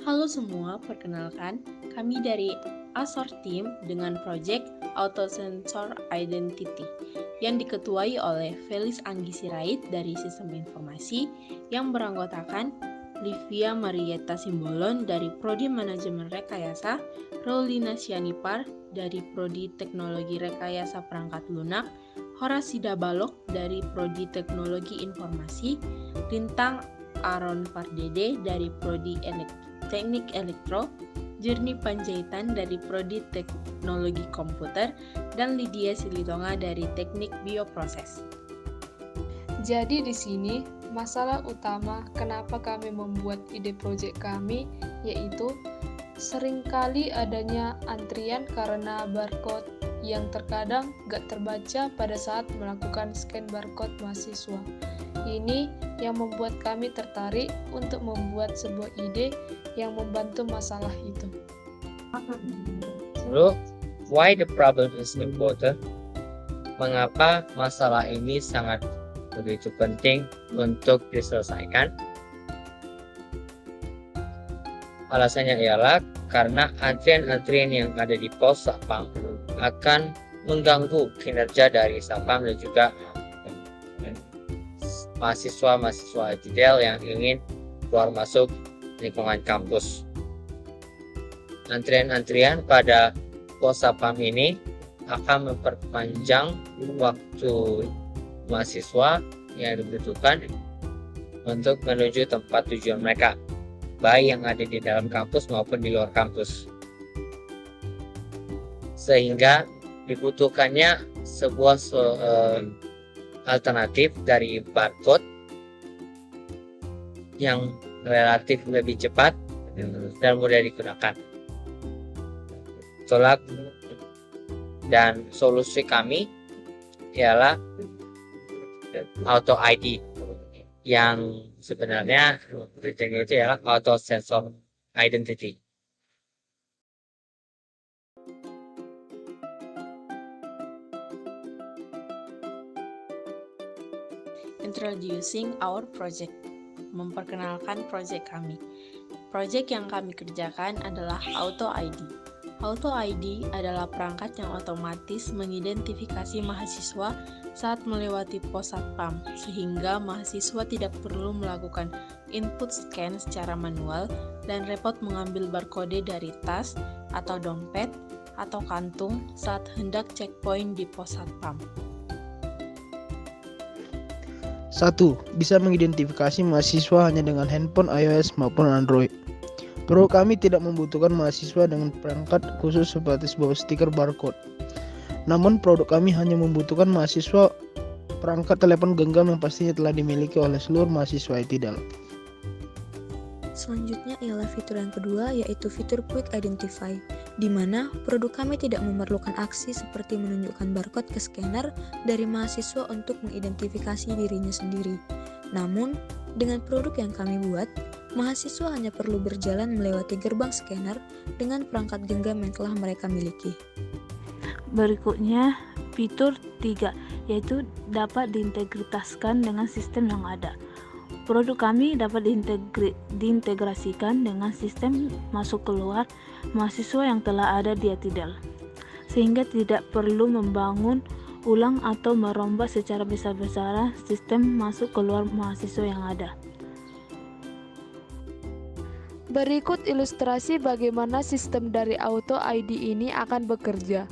Halo semua, perkenalkan kami dari Asor Team dengan proyek Auto Sensor Identity yang diketuai oleh Felis Anggi Sirait dari Sistem Informasi yang beranggotakan Livia Marietta Simbolon dari Prodi Manajemen Rekayasa, Rolina Sianipar dari Prodi Teknologi Rekayasa Perangkat Lunak, Horasida Balok dari Prodi Teknologi Informasi, Lintang Aron Pardede dari Prodi Teknik Elektro, Jurni Panjaitan dari Prodi Teknologi Komputer, dan Lydia Silitonga dari Teknik Bioproses. Jadi di sini masalah utama kenapa kami membuat ide proyek kami yaitu seringkali adanya antrian karena barcode yang terkadang gak terbaca pada saat melakukan scan barcode mahasiswa. Ini yang membuat kami tertarik untuk membuat sebuah ide yang membantu masalah itu. Lalu, why the problem is important? Mengapa masalah ini sangat begitu penting untuk diselesaikan? Alasannya ialah karena antrian-antrian yang ada di pos Satpam akan mengganggu kinerja dari Satpam dan juga mahasiswa-mahasiswa detail yang ingin keluar masuk lingkungan kampus. Antrian-antrian pada pos Satpam ini akan memperpanjang waktu mahasiswa yang dibutuhkan untuk menuju tempat tujuan mereka, baik yang ada di dalam kampus maupun di luar kampus. Sehingga dibutuhkannya sebuah alternatif dari barcode yang relatif lebih cepat dan mudah digunakan. Tolak dan solusi kami ialah Auto ID yang sebenarnya tujuannya itu ialah Auto Sensor Identity. Introducing our project. Memperkenalkan proyek kami. Proyek yang kami kerjakan adalah Auto ID. Auto ID adalah perangkat yang otomatis mengidentifikasi mahasiswa saat melewati pos Satpam, sehingga mahasiswa tidak perlu melakukan input scan secara manual dan repot mengambil barcode dari tas atau dompet atau kantung saat hendak checkpoint di pos Satpam. 1. Bisa mengidentifikasi mahasiswa hanya dengan handphone iOS maupun Android. Produk kami tidak membutuhkan mahasiswa dengan perangkat khusus seperti sebuah stiker barcode. Namun produk kami hanya membutuhkan mahasiswa perangkat telepon genggam yang pastinya telah dimiliki oleh seluruh mahasiswa IT dalam. Selanjutnya ialah fitur yang kedua, yaitu fitur Quick Identify, di mana produk kami tidak memerlukan aksi seperti menunjukkan barcode ke scanner dari mahasiswa untuk mengidentifikasi dirinya sendiri. Namun, dengan produk yang kami buat, mahasiswa hanya perlu berjalan melewati gerbang scanner dengan perangkat genggam yang telah mereka miliki. Berikutnya, fitur 3, yaitu dapat diintegrasikan dengan sistem yang ada. Produk kami dapat diintegrasikan dengan sistem masuk keluar mahasiswa yang telah ada di Atidal, sehingga tidak perlu membangun ulang atau merombak secara besar-besaran sistem masuk keluar mahasiswa yang ada. Berikut ilustrasi bagaimana sistem dari Auto ID ini akan bekerja.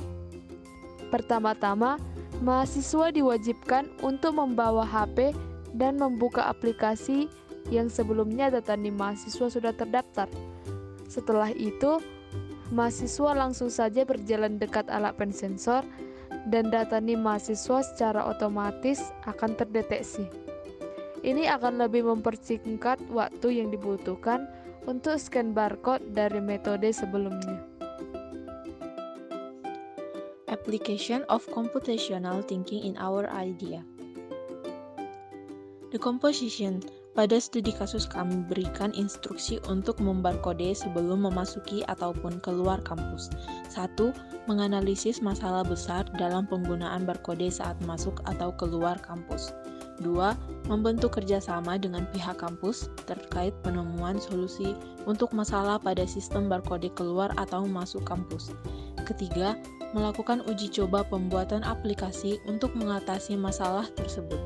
Pertama-tama, mahasiswa diwajibkan untuk membawa HP dan membuka aplikasi yang sebelumnya data NIM mahasiswa sudah terdaftar. Setelah itu, mahasiswa langsung saja berjalan dekat alat pen sensor dan data NIM mahasiswa secara otomatis akan terdeteksi. Ini akan lebih mempersingkat waktu yang dibutuhkan untuk scan barcode dari metode sebelumnya. Application of computational thinking in our idea. The composition. Pada studi kasus kami berikan instruksi untuk membarkode sebelum memasuki ataupun keluar kampus. 1. Menganalisis masalah besar dalam penggunaan barkode saat masuk atau keluar kampus. 2. Membentuk kerjasama dengan pihak kampus terkait penemuan solusi untuk masalah pada sistem barcode keluar atau masuk kampus. Ketiga, melakukan uji coba pembuatan aplikasi untuk mengatasi masalah tersebut.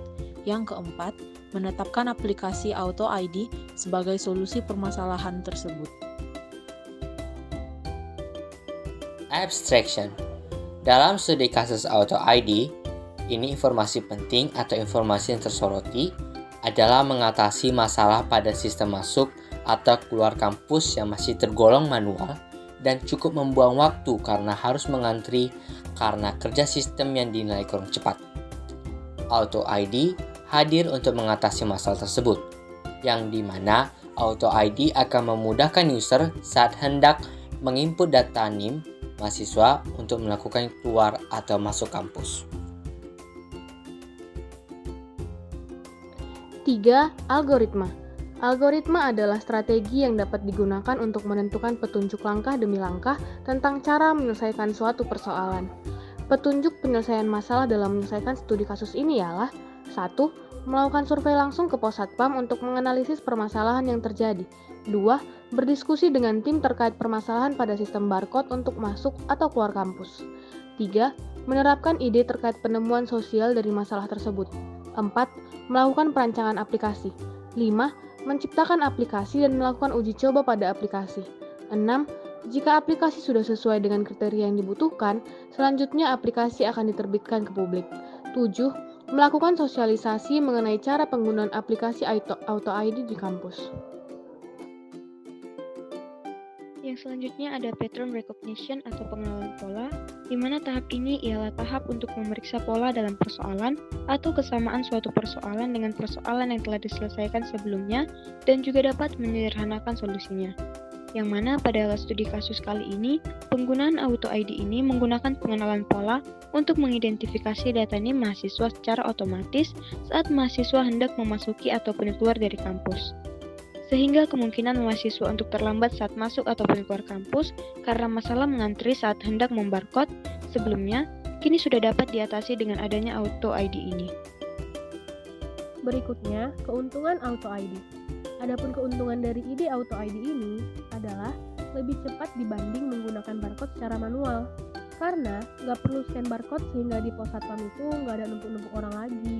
Yang keempat, menetapkan aplikasi Auto ID sebagai solusi permasalahan tersebut. Abstraction. Dalam studi kasus Auto ID, ini informasi penting atau informasi yang tersoroti adalah mengatasi masalah pada sistem masuk atau keluar kampus yang masih tergolong manual dan cukup membuang waktu karena harus mengantri karena kerja sistem yang dinilai kurang cepat. Auto ID hadir untuk mengatasi masalah tersebut, yang dimana Auto ID akan memudahkan user saat hendak menginput data NIM mahasiswa untuk melakukan keluar atau masuk kampus. 3. Algoritma. Algoritma adalah strategi yang dapat digunakan untuk menentukan petunjuk langkah demi langkah tentang cara menyelesaikan suatu persoalan. Petunjuk penyelesaian masalah dalam menyelesaikan studi kasus ini ialah 1. Melakukan survei langsung ke pos satpam untuk menganalisis permasalahan yang terjadi. 2. Berdiskusi dengan tim terkait permasalahan pada sistem barcode untuk masuk atau keluar kampus. 3. Menerapkan ide terkait penemuan sosial dari masalah tersebut. 4. Melakukan perancangan aplikasi. 5. Menciptakan aplikasi dan melakukan uji coba pada aplikasi. 6. Jika aplikasi sudah sesuai dengan kriteria yang dibutuhkan, selanjutnya aplikasi akan diterbitkan ke publik. 7. Melakukan sosialisasi mengenai cara penggunaan aplikasi Auto ID di kampus. Yang selanjutnya ada pattern recognition atau pengenalan pola, di mana tahap ini ialah tahap untuk memeriksa pola dalam persoalan atau kesamaan suatu persoalan dengan persoalan yang telah diselesaikan sebelumnya dan juga dapat menyederhanakan solusinya. Yang mana pada studi kasus kali ini, penggunaan Auto ID ini menggunakan pengenalan pola untuk mengidentifikasi data NIM mahasiswa secara otomatis saat mahasiswa hendak memasuki ataupun keluar dari kampus. Sehingga kemungkinan mahasiswa untuk terlambat saat masuk ataupun keluar kampus karena masalah mengantri saat hendak membarcode sebelumnya, kini sudah dapat diatasi dengan adanya Auto ID ini. Berikutnya, keuntungan Auto ID. Adapun keuntungan dari ide Auto ID ini adalah lebih cepat dibanding menggunakan barcode secara manual. Karena nggak perlu scan barcode sehingga di pos satpam itu nggak ada numpuk-numpuk orang lagi.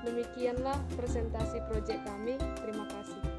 Demikianlah presentasi proyek kami. Terima kasih.